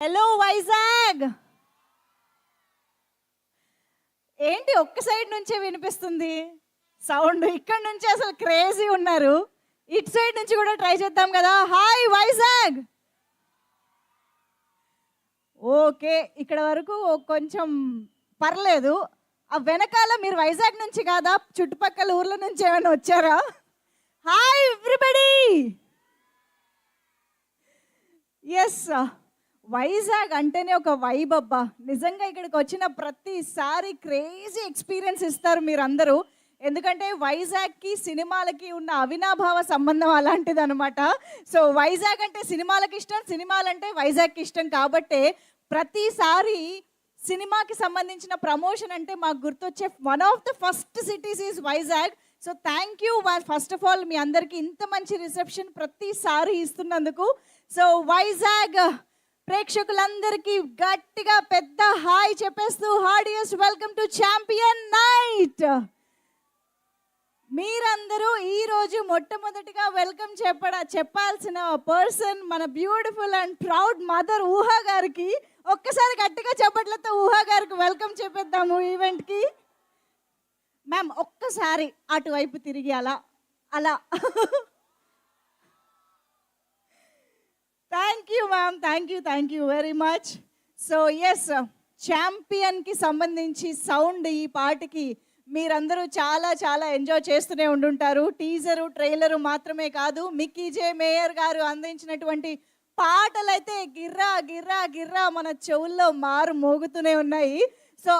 Hello Vizag. ఏంటి ఒక్క side నుంచే వినిపిస్తుంది సౌండ్? ఇక్కడ నుంచి అసలు క్రేజీ ఉన్నారు. ఇటు సైడ్ నుంచి కూడా ట్రై చేద్దాం కదా. హాయ్ వైజాగ్. ఓకే, ఇక్కడ వరకు కొంచెం పర్లేదు. ఆ వెనకాల మీరు వైజాగ్ నుంచి కాదా, చుట్టుపక్కల ఊర్ల నుంచి ఏమైనా వచ్చారా? Hi everybody. ఎస్, వైజాగ్ అంటేనే ఒక వైబ్ అబ్బా. నిజంగా ఇక్కడికి వచ్చిన ప్రతిసారి క్రేజీ ఎక్స్పీరియన్స్ ఇస్తారు మీరందరూ. ఎందుకంటే వైజాగ్కి సినిమాలకి ఉన్న అవినాభావ సంబంధం అలాంటిది అనమాట. సో వైజాగ్ అంటే సినిమాలకి ఇష్టం, సినిమాలంటే వైజాగ్కి ఇష్టం. కాబట్టే ప్రతిసారి సినిమాకి సంబంధించిన ప్రమోషన్ అంటే మాకు గుర్తొచ్చే one of the first cities is Vizag. So thank you first of all మీ అందరికీ ఇంత మంచి రిసెప్షన్ ప్రతిసారి ఇస్తున్నందుకు. సో వైజాగ్ ప్రేక్షకులందరికీ గట్టిగా పెద్ద హాయ్ చెప్పేస్తూ heartiest welcome to champion night. మీరందరూ ఈరోజు మొట్టమొదటిగా వెల్కమ్ చెప్పాల్సిన పర్సన్ మన బ్యూటిఫుల్ అండ్ ప్రౌడ్ మదర్ ఊహా గారికి. ఒక్కసారి గట్టిగా చెప్పట్లతో ఊహా గారికి వెల్కమ్ చెప్పేద్దాము ఈవెంట్కి. మ్యామ్ ఒక్కసారి అటువైపు తిరిగి అలా అలా. Thank you ma'am, thank you very much. So yes, ఛాంపియన్కి సంబంధించి సౌండ్ ఈ పాటకి మీరందరూ చాలా చాలా ఎంజాయ్ చేస్తూనే ఉండుంటారు. టీజరు ట్రైలరు మాత్రమే కాదు, మిక్కీ జే మేయర్ గారు అందించినటువంటి పాటలైతే గిర్రా గిర్రా గిర్రా మన చెవుల్లో మారు మోగుతూనే ఉన్నాయి. సో